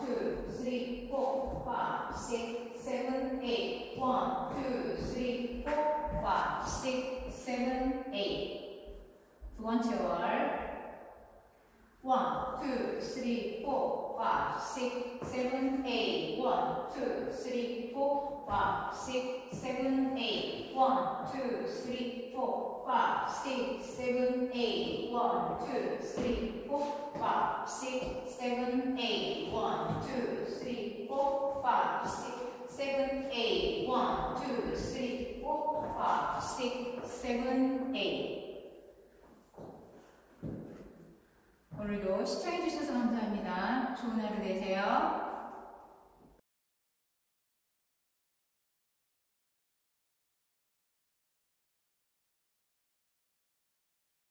2, 3, 4, 5, 6, 7, 8. 1, 2, 3, 4, 5, 6, 7, 8. 두 번째 월. 1, 2, 3, 4, 5, 6, 7, 8. 1, 2, 3, 4, 5, 6, 7, 8. 1, 2, 3, 4, 5, 6, 7, 8. 1, 2, 3, 4, 5, 6, 7, 8. 1, 2, 3, 4, 5, 6, 7, 8. 1, 2, 3, 4, 5, 6, 7, 8. 오늘도 시청해주셔서 감사합니다. 좋은 하루 되세요.